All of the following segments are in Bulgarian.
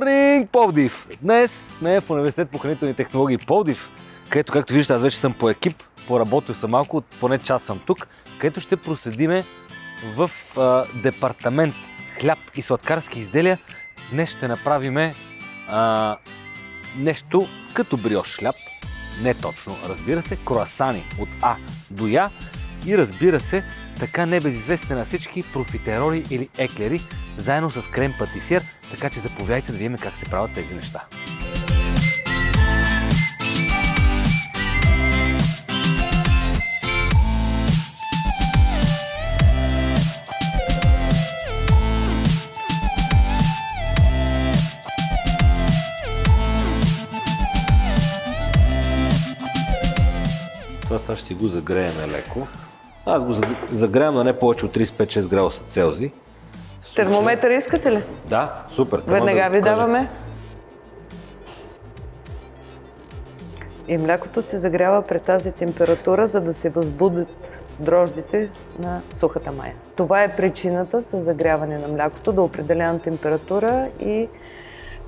Морнинг, Пловдив! Днес сме в Университет по хранителни технологии Пловдив, където, както виждате, аз вече съм по екип, поработил съм малко, поне час съм тук, където ще проследиме в департамент хляб и сладкарски изделия. Днес ще направим нещо като бриош хляб, не точно, разбира се, круасани от А до Я и разбира се, така небезизвестни на всички профитероли или еклери, заедно с крем патисер, така че заповядайте да видим как се правят тези неща. Това сега ще си го загреем леко. Аз го загрявам на не повече от 35-6 градуса Целзий. Термометър искате ли? Да, супер. Веднага ви даваме. И млякото се загрява при тази температура, за да се възбудят дрождите на сухата мая. Това е причината за загряване на млякото до определена температура и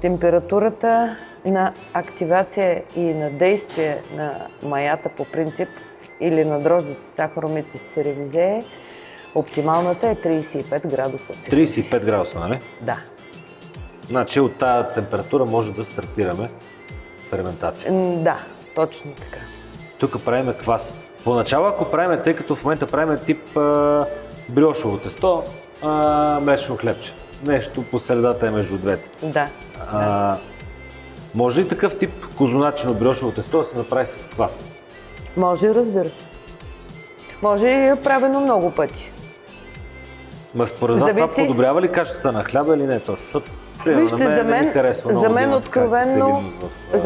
температурата на активация и на действие на маята по принцип или на дрождите Сахаромицис церевизее, оптималната е 35 градуса Целзий. 35 градуса, нали? Да. Значи от тази температура може да стартираме ферментация. Да, точно така. Тук правим квас. Поначало, ако правим, тъй като в момента правим тип бриошово тесто, млечно хлебче. Нещо по средата е между двете. Да. Може ли такъв тип козуначено бриошово тесто да се направи с квас? Може, разбира се. Може и е правено много пъти. Ма според вас това подобрява ли качеството на хляба или не точно? Защото вижте, за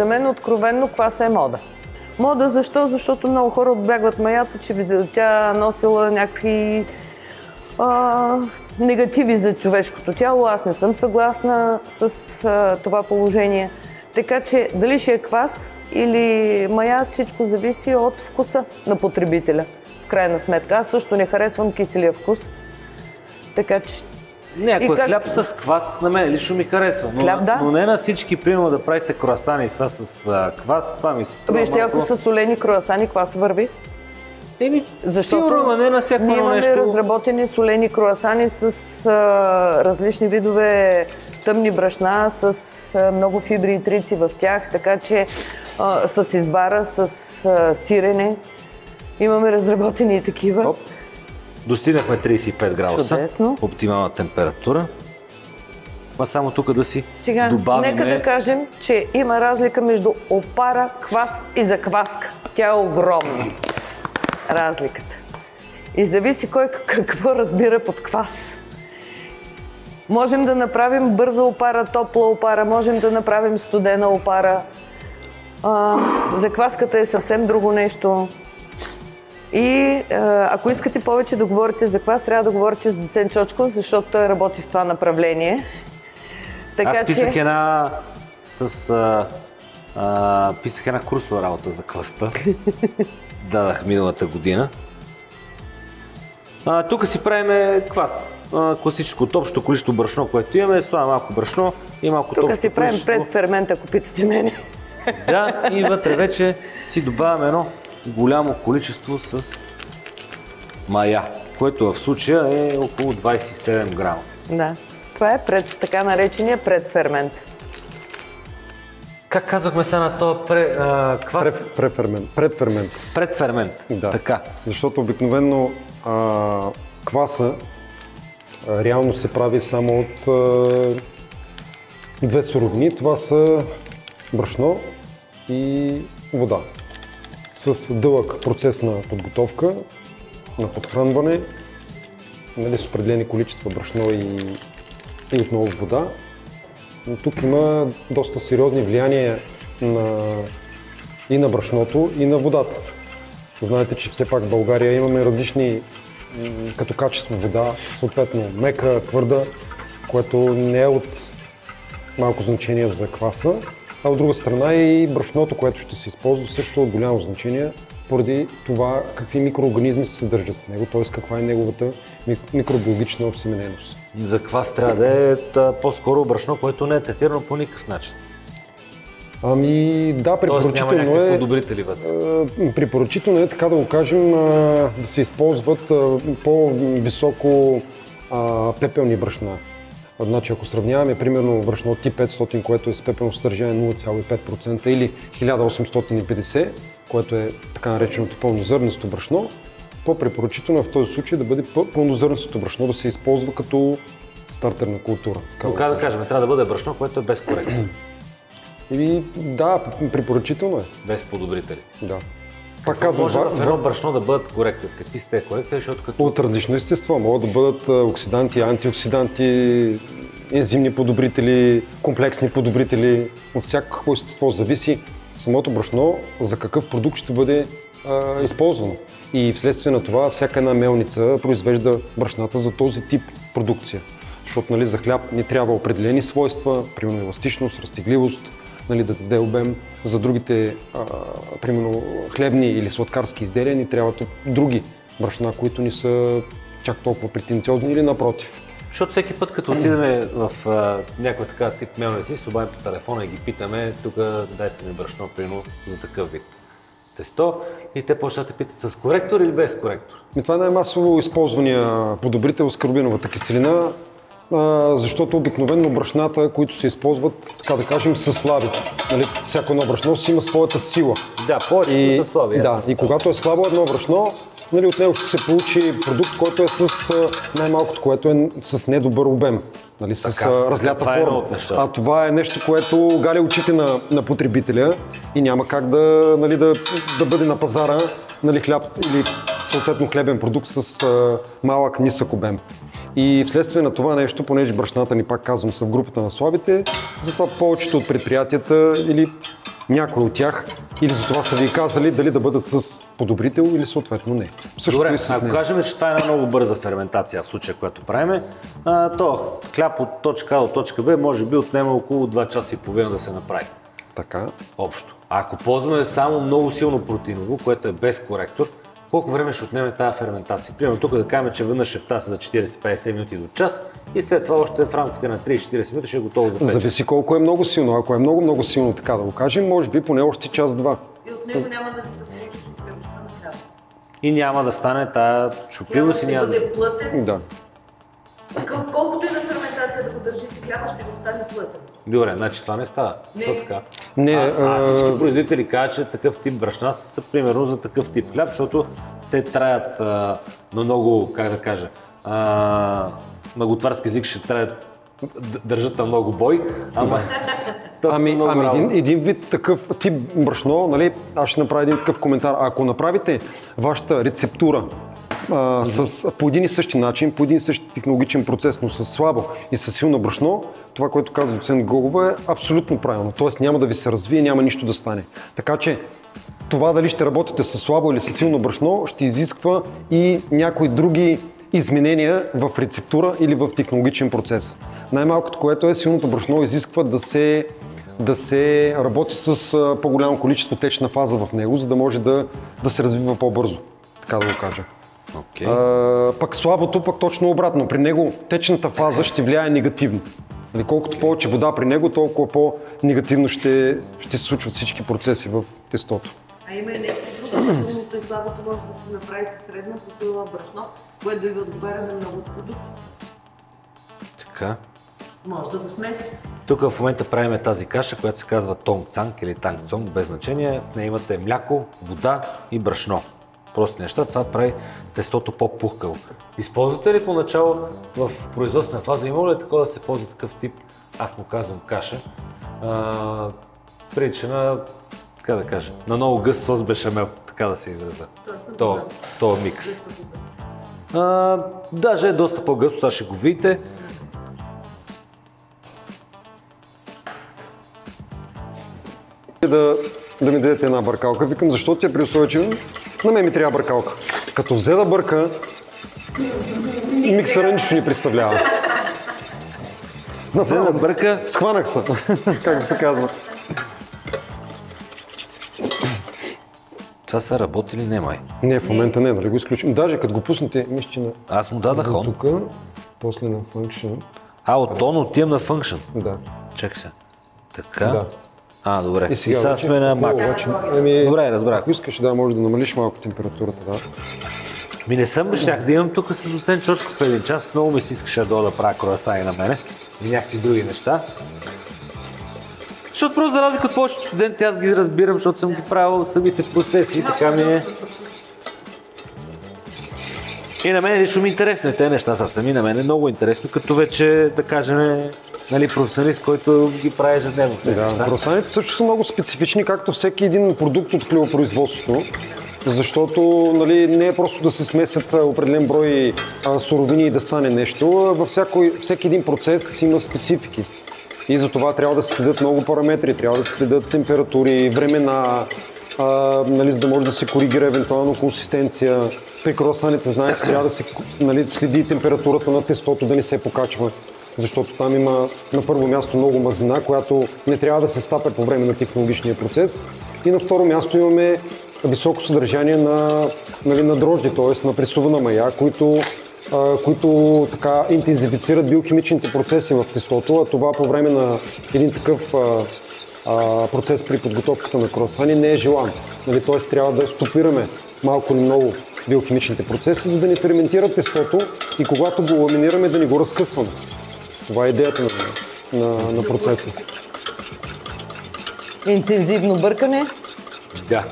мен откровенно кваса е мода. Мода защо? Защото много хора отбягват маята, че тя носила някакви негативи за човешкото тяло. Аз не съм съгласна с това положение. Така че дали ще е квас или мая, всичко зависи от вкуса на потребителя. В крайна сметка. Аз също не харесвам киселия вкус. Така че... Някой хляб с квас на мен лично ми харесва. Но не на всички, примерно да правите круасани с квас, това ми се струва. Вижте, ако са солени круасани, квас върви. Сигурно, не на всяко ние нещо. имаме разработени солени круасани с различни видове тъмни брашна, с много фибри и трици в тях, така че с извара, с сирене. Имаме разработени и такива. Достигнахме 35 градуса. Чудесно. Оптимална температура. А само тук да си добавим... Нека да кажем, че има разлика между опара, квас и закваска. Тя е огромна. Разликата. И зависи кой какво разбира под квас. Можем да направим бърза опара, топла опара, можем да направим студена опара. Закваската е съвсем друго нещо. И ако искате повече да говорите за квас, трябва да говорите с доцент Чочков, защото той работи в това направление. Така, аз писах писах една курсова работа за кваста. Дадах миналата година. Тук си правим квас. Класическото общо количество брашно, което имаме, слагаме малко брашно и малко тук си правим предфермент, ако питате мене. Да, и вътре вече си добавяме едно голямо количество с мая, което в случая е около 27 грама. Да, това е така наречения предфермент. Как казахме сега на този квас? Предфермент. Предфермент, да. Така. Защото обикновено кваса реално се прави само от две суровини. Това са брашно и вода. С дълъг процес на подготовка, на подхранване, с определени количества брашно и отново вода. Но тук има доста сериозни влияния и на брашното, и на водата. Знаете, че все пак в България имаме различни като качество вода, съответно мека, твърда, което не е от малко значение за кваса, а от друга страна и брашното, което ще се използва, също от голямо значение поради това какви микроорганизми се съдържат в него, т.е. каква е неговата микробиологична обсемененост. За квас трябва да е по-скоро брашно, което не е третирано по никакъв начин. Ами да, препоръчително няма някакви подобрители вътре. Препоръчително е, така да го кажем, да се използват по-високо пепелни брашна. Значи, ако сравняваме примерно брашно T500, което е с пепелно съдържание 0,5% или 1850, което е така нареченото пълнозърнесто брашно, по-препоръчително е в този случай да бъде пълнозърнестото брашно да се използва като стартерна култура. Но как да кажем, трябва да бъде брашно, което е без коректор. И да, препоръчително е. Без подобрители. Да. Пак казвам, може в едно брашно да бъдат коректори? Какви сте коректори? Защото като... От различно естество. Могат да бъдат оксиданти, антиоксиданти, ензимни подобрители, комплексни подобрители. От всякакво естество зависи самото брашно за какъв продукт ще бъде използвано. И вследствие на това всяка една мелница произвежда брашната за този тип продукция. Защото нали, за хляб ни трябва определени свойства, примерно еластичност, разтегливост, нали, да даде обем. За другите, примерно хлебни или сладкарски изделия, ни трябват други брашна, които не са чак толкова претенциозни или напротив. Защото всеки път, като отидем в някой така тип мелници, се обадим по телефона и ги питаме, тук дайте ми брашно, примерно, за такъв вид тесто, и те почват да те питат с коректор или без коректор. И това е най-масово използвания подобрител с карбиновата киселина, защото обикновено брашната, които се използват, така да кажем, са слаби. Нали, всяко едно брашно си има своята сила. Да, повечето са слаби. Да, и когато е слабо едно брашно, нали, от него ще се получи продукт, който е с най-малкото, което е с недобър обем. Нали, с разлята форма. А това е нещо, което галя очите на потребителя и няма как нали, да бъде на пазара нали, хляб или съответно хлебен продукт с малък, нисък обем. И вследствие на това нещо, понеже брашната ни, пак казвам, са в групата на слабите, затова повечето от предприятията или някои от тях, или за това са ви казали дали да бъдат с подобрител или съответно не. Добре, ако кажем, че това е една много бърза ферментация в случая, която правиме, то хляб от точка А до точка Б може би отнема около 2 часа и половина да се направи. Така. Общо. А ако ползваме само много силно протеиново, което е без коректор, колко време ще отнеме тази ферментация? Примерно тук да кажем, че веднъж ще втаса за 40-50 минути до час и след това още в рамките на 30-40 минути ще е готово за печене. Зависи колко е много силно. Ако е много силно, така да го кажем, може би поне още час-два. И от него няма да се получи шупливостта на хляба. И няма да стане тая шупливост и няма да бъде плътен. Да. Колкото и на ферментация да поддържите хляба, ще го остане плътен. Добре, значи това не става. Защо така? Не, всички производители казват, че такъв тип брашна са примерно за такъв тип хляб, защото те траят на много, как да кажа, на готварски език ще траят държат на много бой, един вид такъв тип брашно, нали, аз ще направя един такъв коментар. Ако направите вашата рецептура по един и същи начин, по един и същи технологичен процес, но с слабо и с силно брашно, това, което казва доцент Гогова, е абсолютно правилно. Тоест няма да ви се развие, няма нищо да стане. Така че това дали ще работите с слабо или с силно брашно, ще изисква и някои други изменения в рецептура или в технологичен процес. Най-малкото, което е силното брашно, изисква да се работи с по-голямо количество течна фаза в него, за да може да се развива по-бързо, така да го кажа. Пък слабото, пък точно обратно. При него течната фаза ще влияе негативно. Колкото повече вода при него, толкова по-негативно ще се случват всички процеси в тестото. А има и нещо друго, силното и слабото може да си направите средна по сила брашно, което да ви отговаря на много продукти. Така. Може да го смесите. Тук в момента правим тази каша, която се казва тонгцанг или тангцонг, без значение. В нея имате мляко, вода и брашно. Прости неща, това прави тестото по-пухкаво. Използвате ли поначало в производствена фаза, има ли такова да се ползва такъв тип, аз му казвам каша, прилича на, така да кажа, на много гъст сос бешамел, така да се израза. То микс. Даже е доста по-гъсто, сега ще го видите. Да ми дадете една бъркалка. Викам, защо ти е при условие, че на мен ми трябва бъркалка. Като взе да бърка, миксъра нищо не представлява. Взе да бърка? Схванах се, как да се казва. Това са работили не май. Не, в момента не, нали го изключим. Даже като го пуснете, мисля, че Аз му дадах он. тук, после на function. От он отивам на function. Да. Чакай се. Така. Да. Добре. И сега сме на макс. Добре, разбрах. Ако искаш, може да намалиш малко температурата, да. Не съм щях да имам тук с Осен Чочков един час. Много ми се искаше да правя круасани на мене и някакви други неща. Защото просто за разлика от повечето студенти, аз ги разбирам, защото съм ги правил самите процеси и така ми е. И на мен лично ми е интересно, те неща са сами, на мен е много интересно, като вече, да кажем, професионалист, който ги прави ежедневно. Да, круасаните също са много специфични, както всеки един продукт от хлебопроизводството, защото не е просто да се смесят определен брой суровини и да стане нещо. Във всеки един процес има специфики. И за това трябва да се следят много параметри, трябва да се следят температури, времена, за да може да се коригира евентуално консистенция. При круасаните, знаете, трябва да се следи температурата на тестото, да не се покачва, защото там има на първо място много мазнина, която не трябва да се стапе по време на технологичния процес. И на второ място имаме високо съдържание на дрожди, т.е. на пресувана мая, които така интензифицират биохимичните процеси в тестото, а това по време на един такъв процес при подготовката на круасани не е желан. Т.е. трябва да стопираме малко или много биохимичните процеси, за да не ферментира тестото и когато го ламинираме да не го разкъсваме. Това е идеята на процеса. Интензивно бъркане? Да.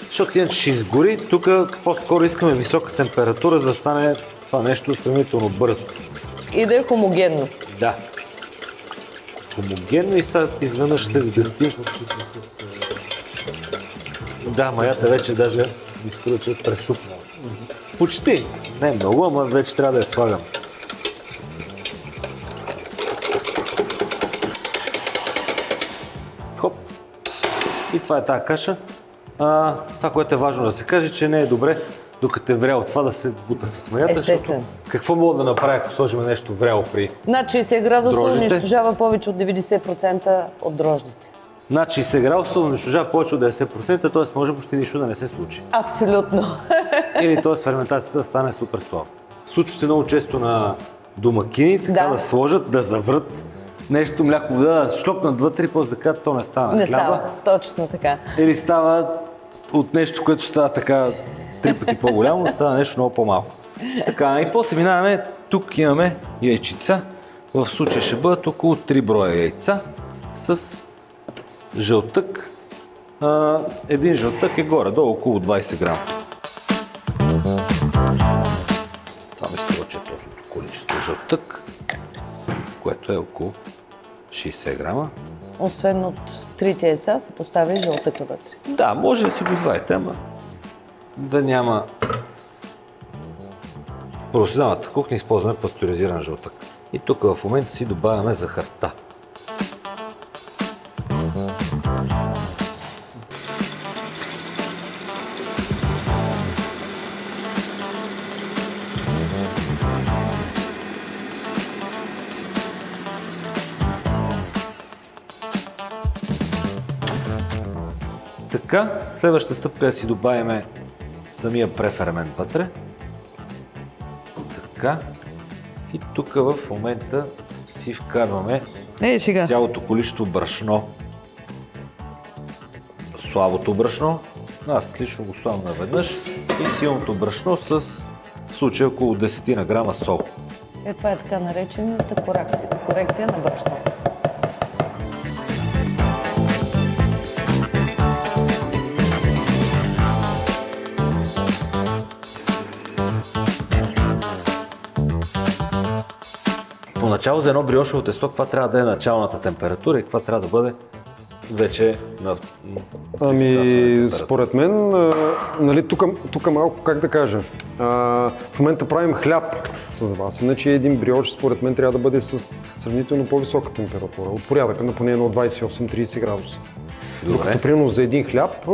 Защото иначе ще изгори, тук по-скоро искаме висока температура, за да стане това нещо сравнително бързо. И да е хомогенно. Да. Хомогенно и сега изведнъж се сгъсти. Да, маята вече даже ми струва, че е пресупнала. Почти. Не много, ама вече трябва да я слагам. Хоп. И това е тази каша. Това, което е важно да се каже, че не е добре, докато е вряло това да се бута с маята. Естествено. Какво мога да направя, ако сложим нещо вряло при над 60 градуса дрождите? Унищожава повече от 90% от дрождите. Над 60 градуса унищожава повече от 90%, т.е. може почти нищо да не се случи. Абсолютно. Или т.е. ферментацията да стане супер слаба. Случва се много често на домакини, така да сложат, да заврат нещо, мляко, вода, шлопнат вътре и после да кажат, то не става. Не става, точно така. Или става от нещо, което става така 3 пъти по-голямо, става нещо много по-малко. Така, и после минаваме, тук имаме яйчица. В случая ще бъдат около 3 броя яйца с жълтък. Един жълтък е горе-долу около 20 грама. Това ми струва, че е точното количество жълтък, което е около 60 грама. Освен от трите яйца се поставя жълтъка вътре. Да, може да си го извадите, ама да няма... В професионалната кухня използваме пастеризиран жълтък. И тук в момента си добавяме захарта. Така, следващата стъпка е да си добавим самия префермент вътре. Така. И тук в момента си вкарваме цялото количество брашно. Слабото брашно. Аз лично го слагам наведнъж. И силното брашно с в случая около 10 на грама сол. Това е така наречената корекция на брашно. Поначало за едно бриошово тесто, каква трябва да е началната температура и каква трябва да бъде вече на... Според мен, тук малко, как да кажа, в момента правим хляб с вас, иначе един бриош според мен трябва да бъде с сравнително по-висока температура, от порядъка на поне 28-30 градуса. Докато примерно за един хляб,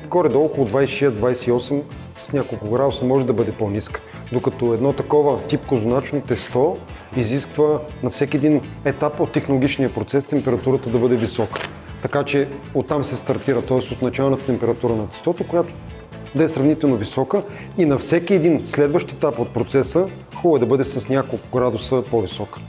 горе-долу около 26-28 с няколко градуса може да бъде по-ниска. Докато едно такова тип козуначно тесто изисква на всеки един етап от технологичния процес температурата да бъде висока. Така че оттам се стартира, т.е. от началната температура на тестото, която да е сравнително висока и на всеки един следващ етап от процеса хубаво е да бъде с няколко градуса по-висока.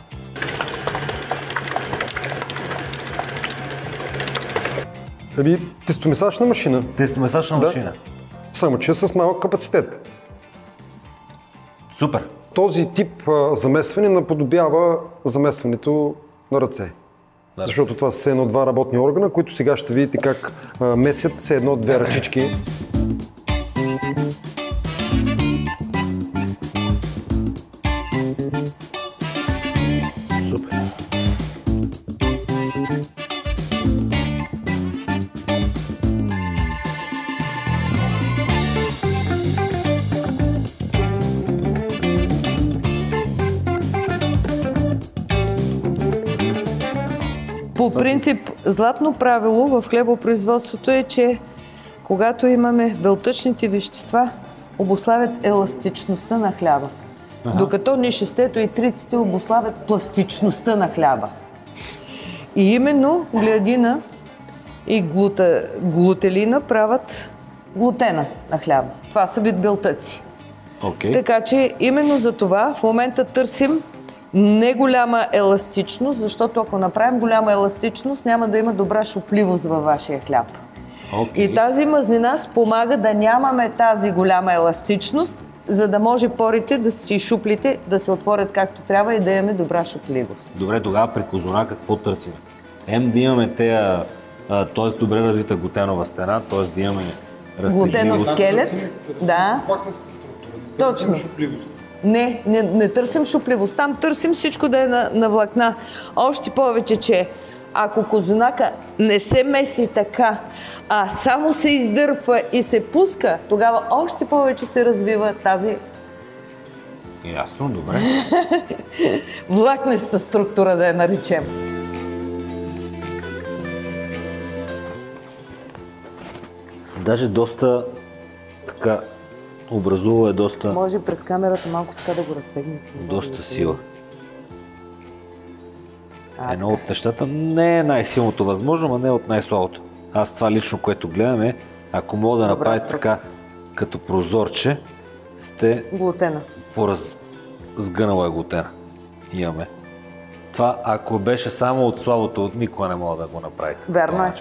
Тестомесачна машина. Тестомесачна машина. Само че с малък капацитет. Супер. Този тип замесване наподобява замесването на ръце. Защото това са едно-два работни органа, които сега ще видите как месят се едно-две ръчички. Супер. По принцип, златно правило в хлебопроизводството е, че когато имаме белтъчните вещества, обуславят еластичността на хляба. Докато нишестето и триците обуславят пластичността на хляба. И именно глиадина и глутелина правят глутена на хляба. Това са вид белтъци. Така че именно за това в момента търсим не голяма еластичност, защото ако направим голяма еластичност, няма да има добра шупливост във вашия хляб. И тази мазнина спомага да нямаме тази голяма еластичност, за да може порите да си шуплите, да се отворят както трябва и да имаме добра шупливост. Добре, тогава при козуна какво търсим? Да имаме т.е. добре развита глутенова стена, т.е. да имаме глутенов скелет, да. Точно. Не търсим шупливост, там търсим всичко да е на влакна. Още повече, че ако козунака не се меси така, а само се издърпва и се пуска, тогава още повече се развива тази ясно, добре. влакнеста структура, да я наречем. Даже доста така образува е доста... Може пред камерата малко така да го разтегнете. Доста сила. Едно от нещата не е най-силното възможно, но не е от най-слабото. Аз това лично, което гледаме, ако мога да направите така като прозорче, сте глутена. Сгънала е глутена. Имаме. Това, ако беше само от слабото, никога не мога да го направите. Верно е.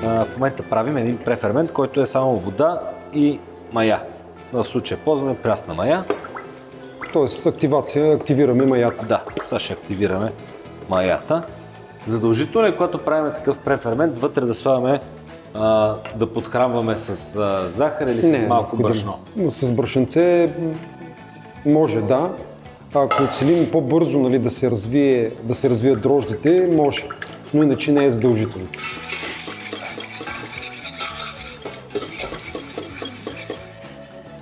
В момента правим един префермент, който е само вода и мая. В случая ползваме прясна мая. Тоест активираме маята. Да, сега ще активираме маята. Задължително е, когато правим такъв префермент, вътре да слагаме, да подхранваме с захар или с малко брашно. С брашенце може, да. Ако целим по-бързо да се развият дрождите, може, но иначе не е задължително.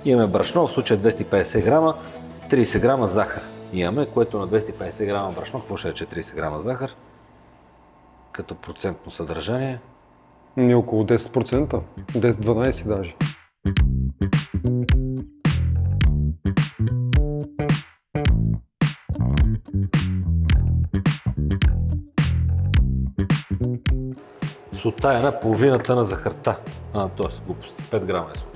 Имаме брашно, в случая 250 грама, 30 грама захар имаме, което на 250 грама брашно, какво ще рече 30 грама захар? Като процентно съдържание? Не, около 10%, 10-12 даже. Солта е на половината на захарта, т.е. глупост, 5 грама е солта.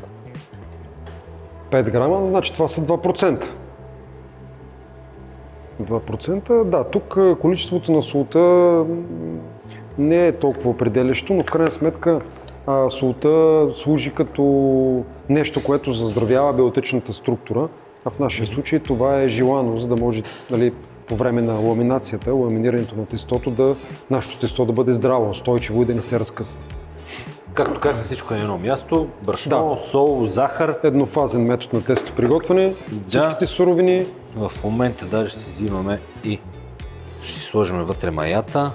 5 грама, значи това са 2%. 2%, да, тук количеството на солта не е толкова определящо, но в крайна сметка солта служи като нещо, което заздравява белтъчната структура, а в нашия случай това е желано, за да може по време на ламинацията, ламинирането на тестото, нашето тесто да бъде здраво, устойчиво и да не се разкъсва. Както казах, всичко е на едно място, брашно, сол, захар. Еднофазен метод на тесто приготвяне, всичките суровини. В момента даже си взимаме и ще сложим вътре маята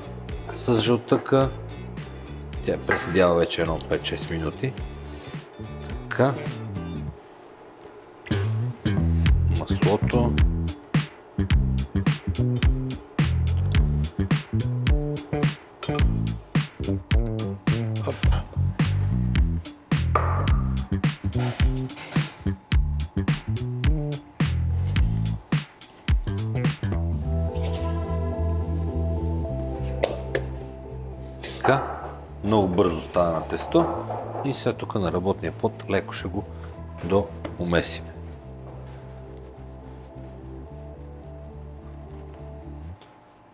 с жълтъка. Тя е преседяла вече едно 5-6 минути. Така. Маслото. така, много бързо става на тесто и сега тук на работния под леко ще го доумесим.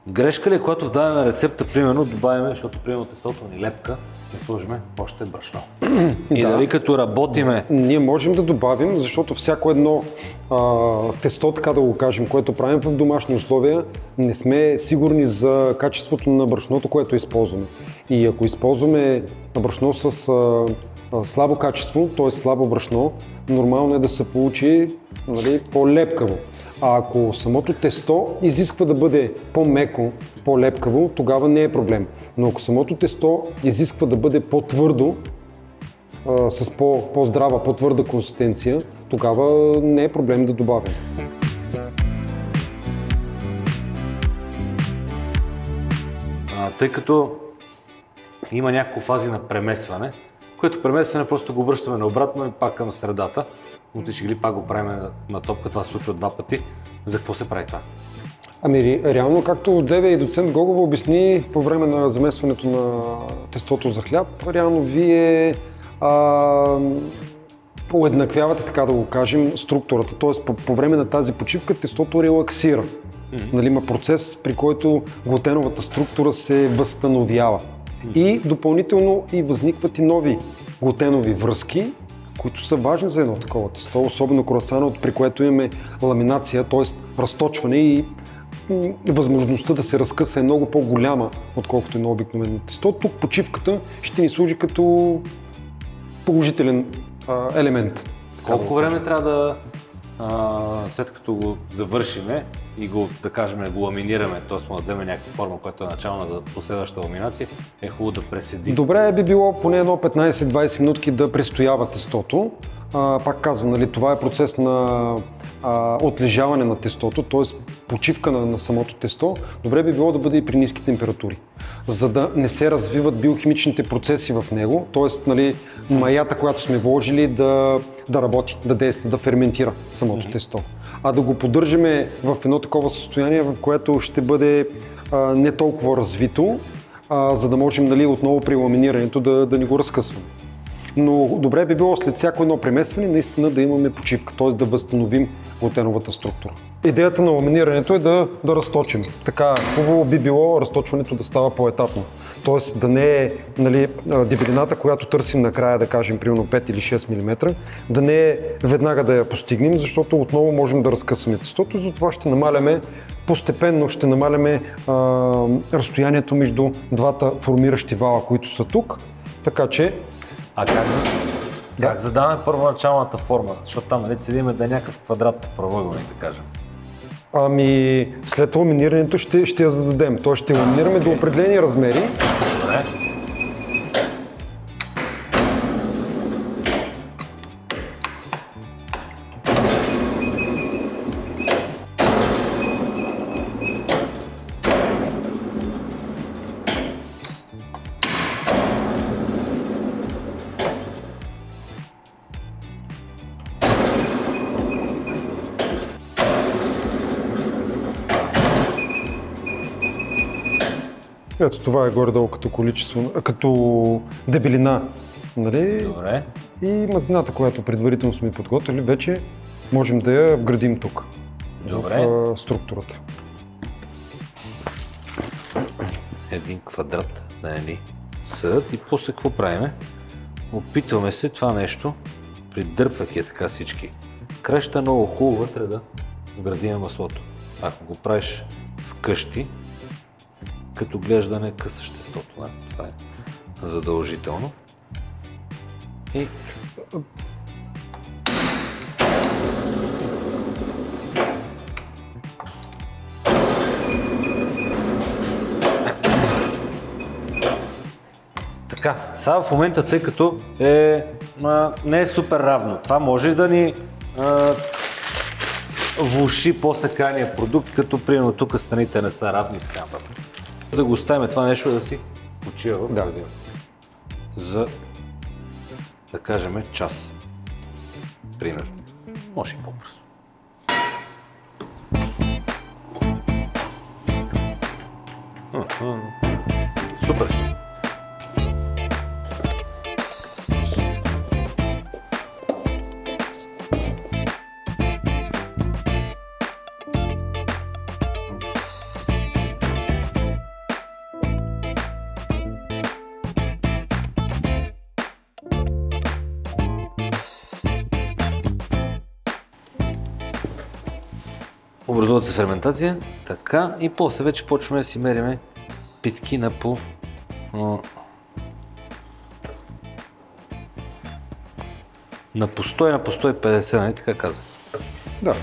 Грешка ли е, когато в дадена рецепта, примерно, добавяме, защото примерно тестото ни лепка, не сложим още брашно. И дали като работиме... Ние можем да добавим, защото всяко едно тесто, така да го кажем, което правим в домашни условия, не сме сигурни за качеството на брашното, което използваме. И ако използваме брашно с слабо качество, т.е. слабо брашно, нормално е да се получи, нали, по-лепкаво. А ако самото тесто изисква да бъде по-меко, по-лепкаво, тогава не е проблем. Но ако самото тесто изисква да бъде по-твърдо, с по-здрава, по-твърда консистенция, тогава не е проблем да добавим. Тъй като има няколко фази на премесване, което премесване просто го връщаме наобратно и пак към средата. Утре или пак го правим на топка, това се случва 2 пъти. За какво се прави това? Ами реално, както Деве и доцент Гогова обясни по време на замесването на тестото за хляб, реално вие уеднаквявате, така да го кажем, структурата. Тоест по време на тази почивка тестото релаксира. Нали, има процес, при който глутеновата структура се възстановява. И допълнително и възникват и нови глутенови връзки, които са важни за едно такова тесто, особено круасана, при което имаме ламинация, т.е. разточване и възможността да се разкъса е много по-голяма, отколкото едно обикновено тесто. Тук почивката ще ни служи като положителен елемент. Колко време трябва да, след като го завършиме и го, да кажем, го ламинираме, т.е. му дадем някаква форма, която е начална за последваща ламинация, е хубаво да преседи? Добре би било поне едно 15-20 минутки да престоява тестото. Пак казвам, нали, това е процес на отлежаване на тестото, т.е. почивка на самото тесто. Добре би било да бъде и при ниски температури, за да не се развиват биохимичните процеси в него, т.е. нали, маята, която сме вложили да работи, да действа, да ферментира самото тесто. А да го поддържаме в едно такова състояние, в което ще бъде не толкова развито, за да можем, нали, отново при ламинирането да ни го разкъсваме. Но добре би било след всяко едно преместване наистина да имаме почивка, т.е. да възстановим глутеновата структура. Идеята на ламинирането е да разточим. Така хубаво би било разточването да става по-етапно. Т.е. да не е, нали, дебелината, която търсим накрая, да кажем примерно 5 или 6 мм, да не е веднага да я постигнем, защото отново можем да разкъсаме тестото, затова ще намаляме постепенно, ще намаляме разстоянието между двата формиращи вала, които са тук, така че... А как задаваме първоначалната форма? Защото там, нали, седиме да е някакъв квадрат правоъгълник, да кажем. Ами, след ламинирането ще я зададем. Т.е. ще ламинираме до определени размери. Добре. Ето това е горе-долу като количество, като дебелина, нали? Добре. И мазнината, която предварително сме подготвили, вече можем да я вградим тук. Добре. В структурата. Един квадрат да ни съдат и после какво правиме? Опитваме се това нещо, придърпвайки така всички краща, много хубаво вътре да вградим маслото. Ако го правиш вкъщи, като гледаш да не късаш тестото, да? Това е задължително. И така, сега в момента, тъй като не е супер равно, това може да ни влоши после крайния продукт, като примерно тук страните не са равни и така нататък. Да го оставим това нещо да си почива в градина. За, да кажем, час. Пример. Може и по-бързо. Супер сме. образуват се ферментация. Така, и после вече почваме да си мериме питки на по 100 и на по 150, нали така каза? Да.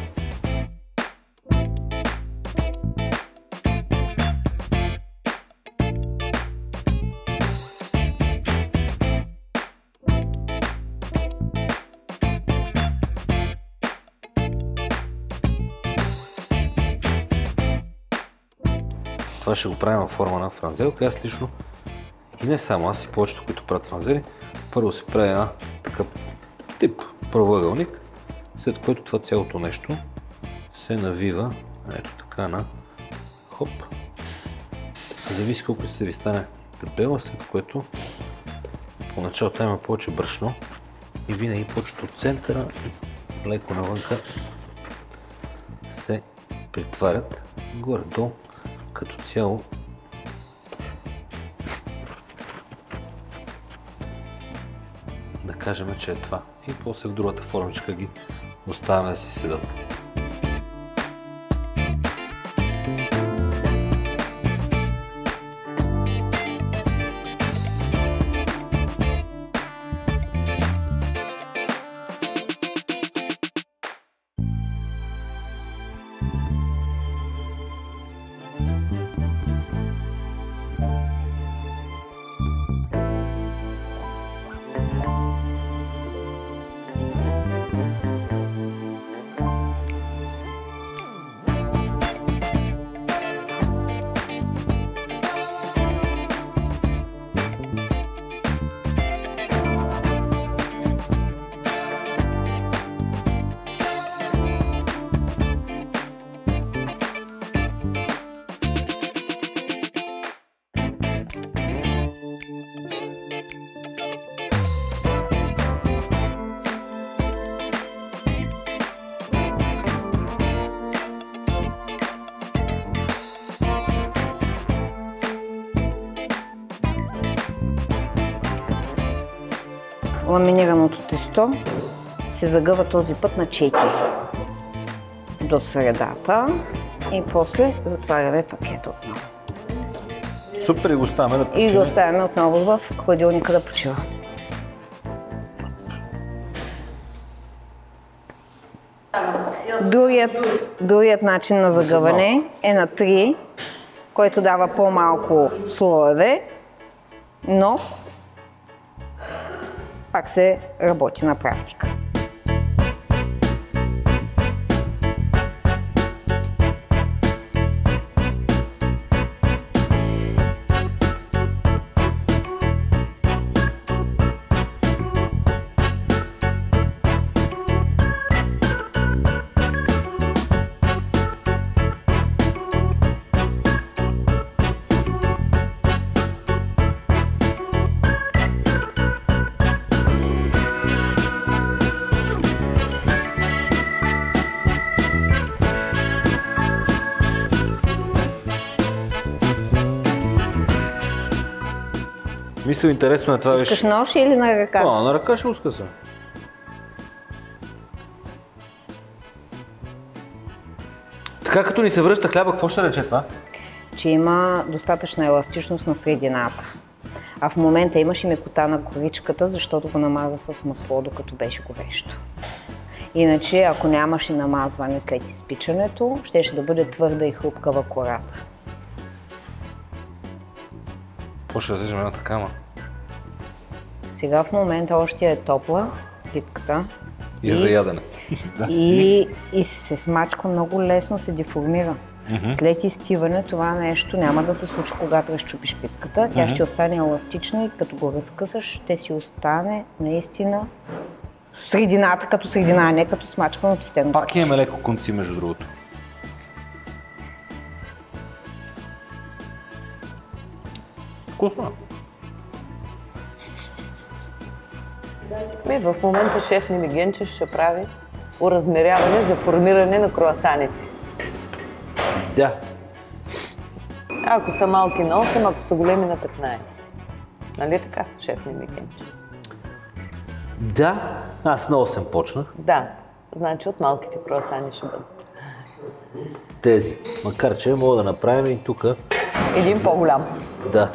Това ще го правим във форма на франзелка. Аз лично, и не само аз, и повечето, които правят франзели, първо се прави една такъв тип правоъгълник, след което това цялото нещо се навива, ето така на хоп. Зависи колко ще ви стане дебела, след което поначало там има повече брашно и винаги почват от центъра и леко навънка се притварят горе-долу. Като цяло да кажем, че е това. И после в другата формичка ги оставяме да си седат. Ламинираното тесто се загъва този път на 4 до средата и после затваряме пакета отново. Супер, и го оставяме да почине. И го оставяме отново в хладилника да почива. Другият начин на загъване е на 3, който дава по-малко слоеве, но пак се работи на практика. Мисля, интересно е това. Искаш нож или на ръка? На ръка ще го скъсам. Така като ни се връща хляба, какво ще рече това? Че има достатъчна еластичност на средината. А в момента имаш и мекота на коричката, защото го намаза с масло, докато беше горещо. Иначе, ако нямаш и намазване след изпичането, ще да бъде твърда и хрупкава кората. Какво ще разлежим една такава? Сега в момента още е топла питката. И е за ядене. И се смачка много лесно, се деформира. След изтиване това нещо няма да се случи, когато разчупиш питката. Тя ще остане еластична и като го разкъсаш, ще си остане наистина средината като средина, а не като смачкано тестено. Пак имаме леко конци, между другото. Вкусно. В момента шеф Мими Генчев ще прави уразмеряване за формиране на круасаните. Да. Ако са малки на 8, ако са големи на 15. Нали така, шеф Мими Генчев? Да, аз на 8 почнах. Да, значи от малките круасани ще бъдат. тези. Макар че мога да направим и тук. Един по-голям. Да.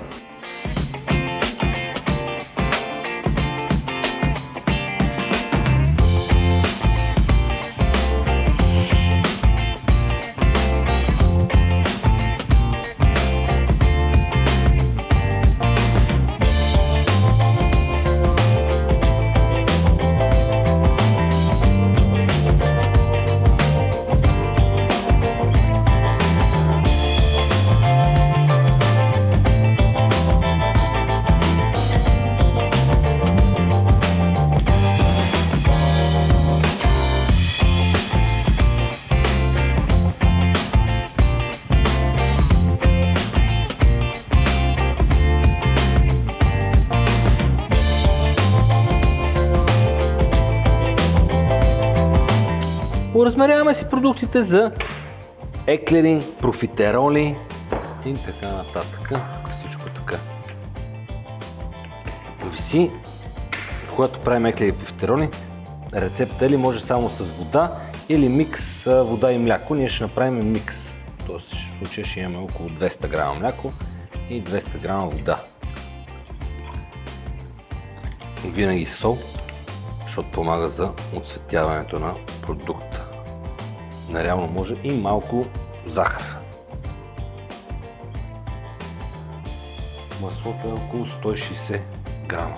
Размеряваме си продуктите за еклери, профитероли и така нататък. Всичко така. Виси, когато правим еклери и профитероли, рецепта или може само с вода или микс вода и мляко. Ние ще направим микс. Тоест в случая ще имаме около 200 грама мляко и 200 грама вода. Винаги сол, защото помага за отцветяването на продукта. Реално може и малко захар. Маслото е около 160 грама.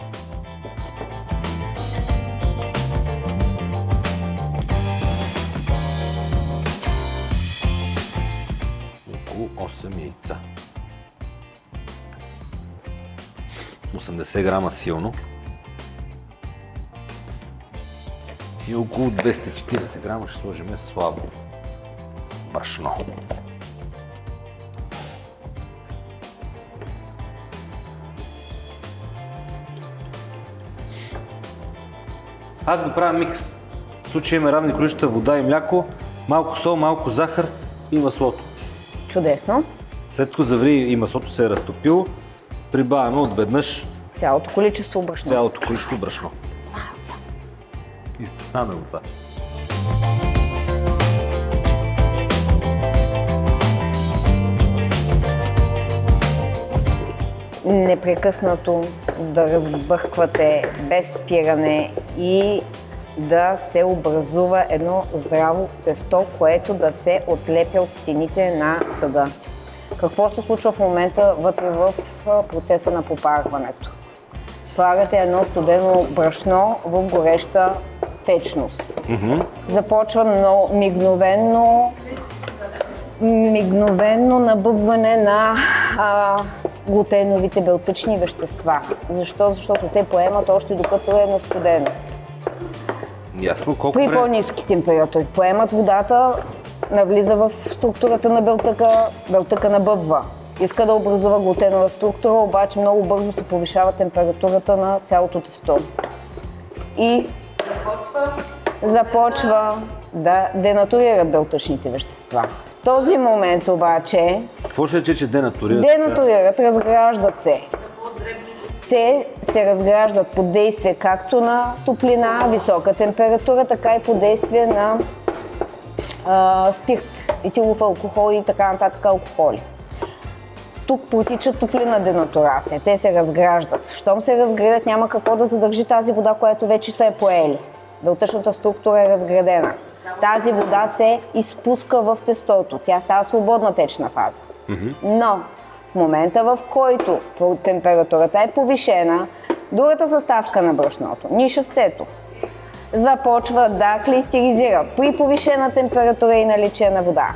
Около 8 яйца. 80 грама силно. И около 240 грама ще сложим слабо брашно. Аз го правя микс. В случая има равни количества вода и мляко, малко сол, малко захар и маслото. Чудесно. След като заври и маслото се е разтопило, прибавяме отведнъж Цялото количество брашно. Изпуснаме го това. Непрекъснато да разбърквате без спиране и да се образува едно здраво тесто, което да се отлепя от стените на съда. Какво се случва в момента вътре в процеса на попарването? Слагате едно студено брашно в гореща течност. Започва мигновено набъбване на глутеновите белтъчни вещества. Защо? Защото те поемат още докато е на студено. Ясно, колко При по-ниски температури поемат водата, навлиза в структурата на белтъка набъбва. Иска да образува глутенова структура, обаче много бързо се повишава температурата на цялото тесто. И започва да денатурират белтъчните вещества. В този момент обаче... Какво ще рече, че денатурират? Денатурират, разграждат се. Те се разграждат под действие както на топлина, висока температура, така и под действие на спирт, етилов алкохол и така нататък алкохоли. Тук протича топлина денатурация. Те се разграждат. Щом се разградят, няма какво да задържи тази вода, която вече са е поели. Белтъчната структура е разградена. Тази вода се изпуска в тестото. Тя става свободна течна фаза. Но в момента, в който температурата е повишена, другата съставка на брашното, нишастето, започва да клистеризира при повишена температура и наличие на вода.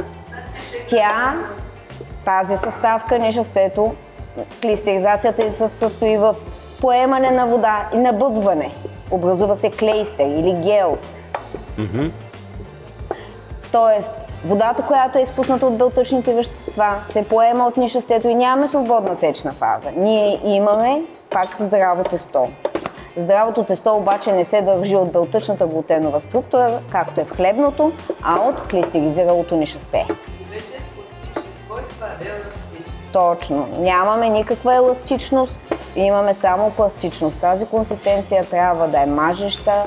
Тази съставка, нишастето, клистеризацията се състои в поемане на вода и набъбване. Образува се клейстер или гел. Тоест, водата, която е изпусната от белтъчните вещества, се поема от нишастето и нямаме свободна течна фаза. Ние имаме пак здраво тесто. Здравото тесто обаче не се държи от белтъчната глутенова структура, както е в хлебното, а от клистеризиралото нишасте. Точно. Нямаме никаква еластичност, имаме само пластичност. Тази консистенция трябва да е мажеща,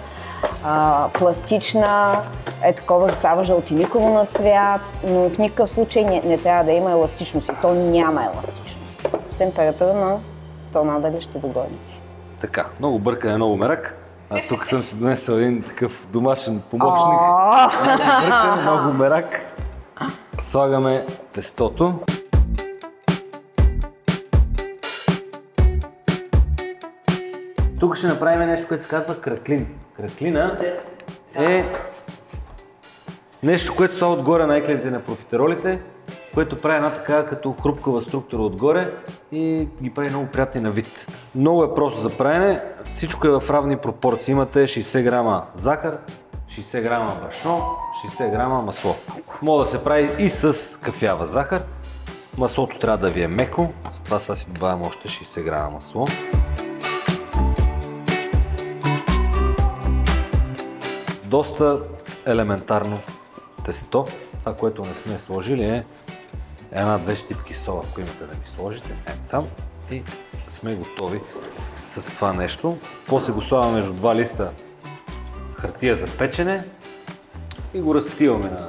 пластична, е такова, става жълтиниково на цвят, но в никакъв случай не трябва да има еластичност и то няма еластичност. Температура на 100 надали ще догоните. Така, много бъркане, много мерак. Аз тук съм си донесъл един такъв домашен помощник. Бъркане, много мерак. Слагаме тестото. Тук ще направим нещо, което се казва краклин. Краклина е нещо, което слага отгоре на еклите на профитеролите, което прави една така като хрупкава структура отгоре и ги прави много приятни на вид. Много е просто за правене, всичко е в равни пропорции. Имате 60 грама захар, 60 грама брашно, 60 грама масло. Може да се прави и с кафява захар. Маслото трябва да ви е меко, с това сега си добавям още 60 грама масло. Доста елементарно тесто. Това, което не сме сложили е една-две щипки сола, ако имате да ги сложите. Там и сме готови с това нещо. После го слагаме между два листа хартия за печене и го разтиваме на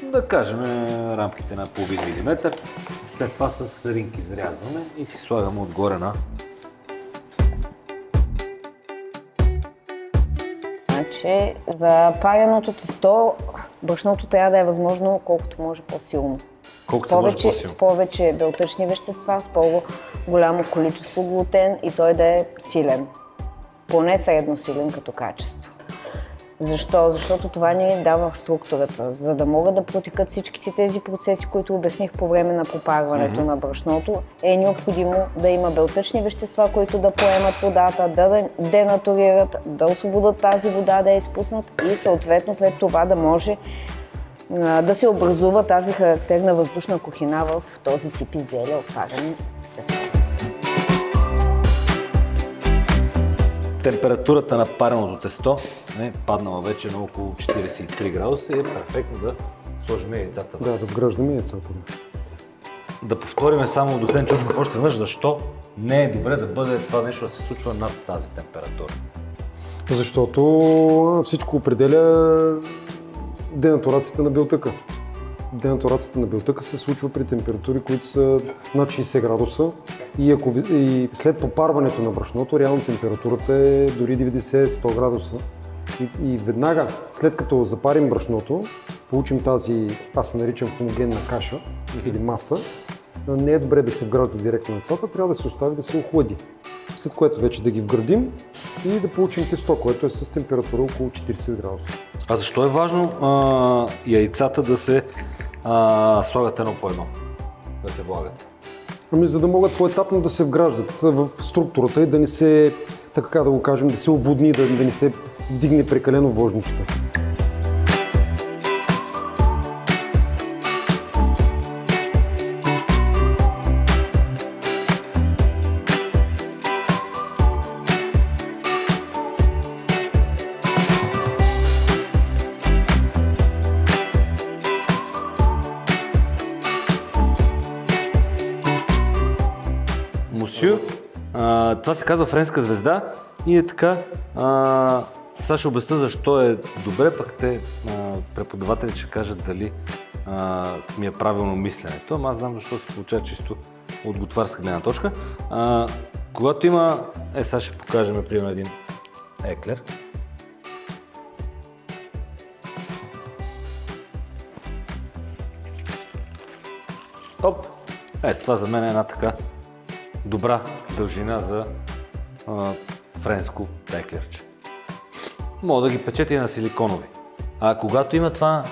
да кажем, рамките на половин милиметър. След това с ринки зарязваме и си слагаме отгоре на. Значи, за пареното тесто брашното трябва да е възможно колкото може по-силно. С повече белтъчни вещества, с по-голямо количество глутен и той да е силен. Поне средно силен като качество. Защо? Защото това ни дава структурата. За да могат да протекат всичките тези процеси, които обясних по време на попарването на брашното, е необходимо да има белтъчни вещества, които да поемат водата, да денатурират, да освободят тази вода, да я изпуснат и съответно след това да може да се образува тази характерна въздушна кухина в този тип изделия от парено тесто. Температурата на пареното тесто е паднала вече на около 43 градуса и е перфектно да сложим яйцата. Да вграждаме яйцата. Да повторим само до след чувствах още веднъж, защо не е добре да бъде това нещо да се случва над тази температура. Защото всичко определя денатурацията на белтъка. Денатурацията на белтъка се случва при температури, които са над 60 градуса и след попарването на брашното, реално температурата е дори 90-100 градуса. И веднага, след като запарим брашното, получим тази, аз се наричам хомогенна каша или маса, не е добре да се вгражда директно на яйцата, трябва да се остави да се охлади. След което вече да ги вградим и да получим тесто, което е с температура около 40 градуса. А защо е важно яйцата да се слагат едно по едно, да се влагат? Ами за да могат поетапно да се вграждат в структурата и да не се, така да го кажем, да се оводни, да не се вдигне прекалено влажността. Мусю, това се казва френска звезда и е така. Сега ще обясня защо е добре, пък те преподаватели ще кажат дали ми е правилно мисленето. Ама аз знам защо се получава чисто от готварска гледна точка. Когато има, сега ще покажем примерно един еклер. Оп! Това за мен е една така добра дължина за френско еклерче. Мога да ги печете и на силиконови. Когато има това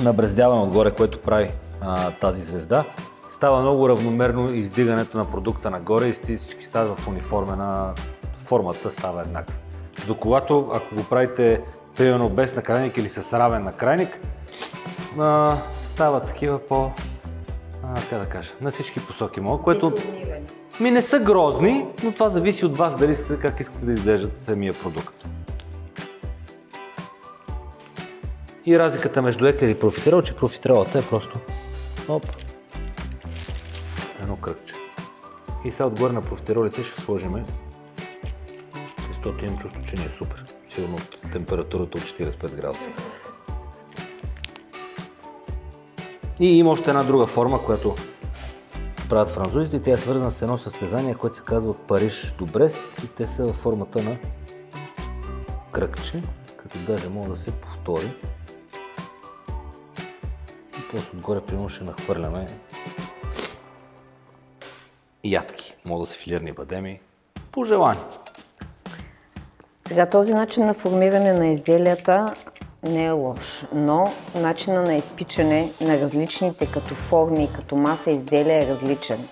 набрездяване отгоре, което прави тази звезда, става много равномерно издигането на продукта нагоре и всички стават в униформена, формата става еднаква. До когато, ако го правите примерно без накрайник или с равен накрайник, стават такива по, как да кажа, на всички посоки могат, което не са грозни, но това зависи от вас дали как искате да изглеждат самия продукт. И разликата между еклер и профитерол, че профитеролата е просто едно кръгче. И сега отгоре на профитеролите ще сложим тестото, имам чувство, че ни е супер. сигурно от температурата от 45 градуса. И има още една друга форма, която правят французите и тя е свързана с едно състезание, което се казва Париж до Брест и те са във формата на кръгче, като даже може да се повтори. И после отгоре примерно ще нахвърляме ядки. Може да се филирни бадеми по желание. Сега този начин на формиране на изделията не е лош, но начинът на изпичане на различните като форми и като маса изделия е различен.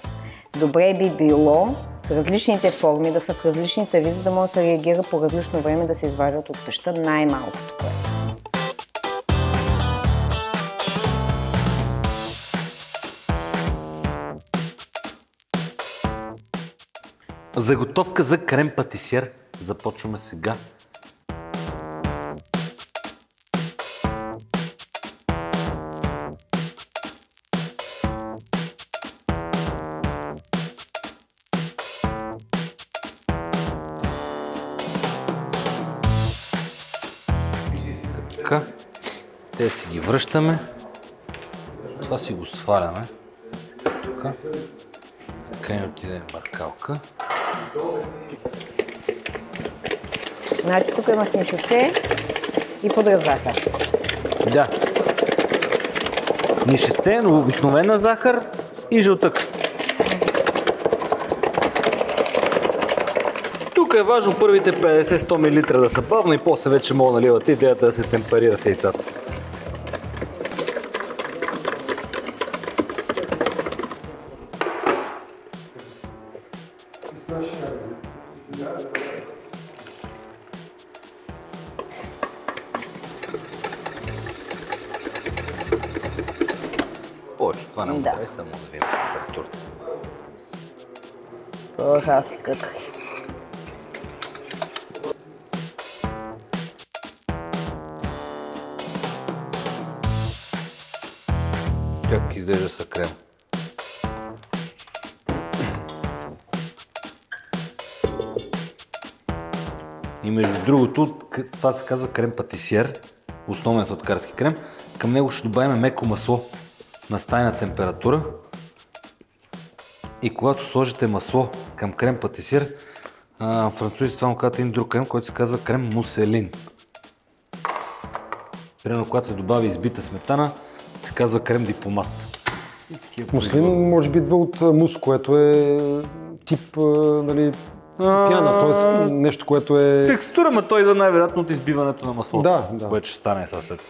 Добре би било различните форми да са в различни тави, за да може да се реагира по различно време да се изваждат от пещта най-малкото. Заготовка за крем патисьер започваме сега. Така, те си ги връщаме, това си го сваляме, така, къде отиде бъркалка. Значи тук имаш нишесте и пудра захар. Да. Нишесте, но обикновена захар и жълтък. Тук е важно първите 50-100 мл да са бавно и после вече мога да наливате идеята да се темперират яйцата. Повече това не му трябва, само да видим температурата. Боже, аз си къках. Как изглежда са крем. И между другото, това се казва крем патисьер, основен сладкарски крем. Към него ще добавим меко масло на стайна температура. И когато сложите масло към крем патисьер, французите това му казват един друг крем, който се казва крем муселин. Примерно, когато се добави избита сметана, се казва крем дипломат. Муслин може би идва от мус, което е тип нали, пяна, т.е. нещо, което е... Текстура, ма той идва най-вероятно от избиването на маслото, да. което ще стане след.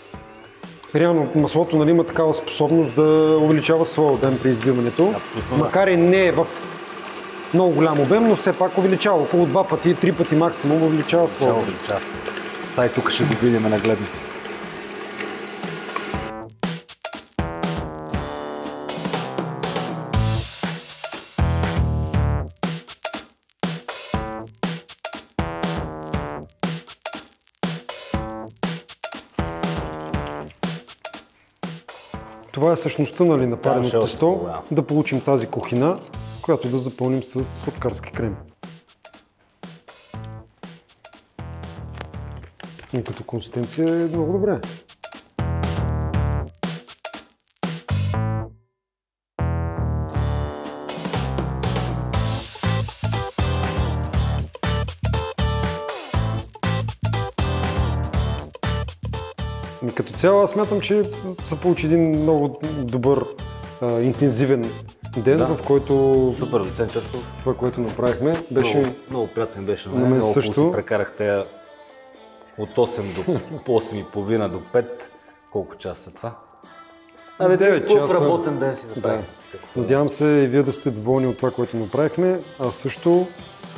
Реално маслото нали, има такава способност да увеличава своя обем при избиването. Абсолютно, макар и не е в много голям обем, но все пак увеличава. Около 2 пъти, 3 пъти максимум увеличава своя обем. Сай тук ще го видим нагледно. Това е същността нали, на пареното тесто, да получим тази кухина, която да запълним с сладкарски крем. И като консистенция е много добре. Като цяло аз смятам, че се получи един много добър, интензивен ден, в който Супер, доцент Чочков. Това, което направихме, беше... Много приятно беше. На мен също. Си прекарахте от 8 до 8:30 до 5. Колко часа са това? 9 часа. Работен ден си направихме. Да. Надявам се и вие да сте доволни от това, което направихме. Аз също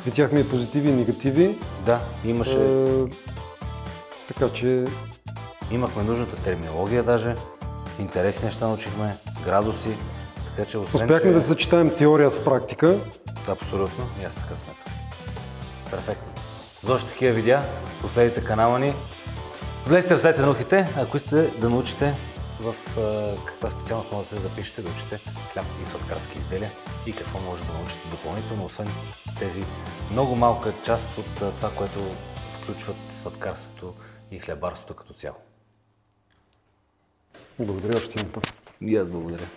видяхме и позитиви и негативи. Да, имаше... така че... Имахме нужната терминология даже, интересни неща научихме, градуси, така че успяхме да съчетаем теория с практика. Абсолютно, и аз така сметам. Перфектно. За още такива видеа, последите канала ни. Влезте в сайта на науките, ако искате да научите в каква специалност може да се запишете, да учите хляб и сладкарски изделия и какво може да научите допълнително, освен тези много малка част от това, което включват сладкарството и хлебарството като цяло. Благодаря още един път. И аз благодаря.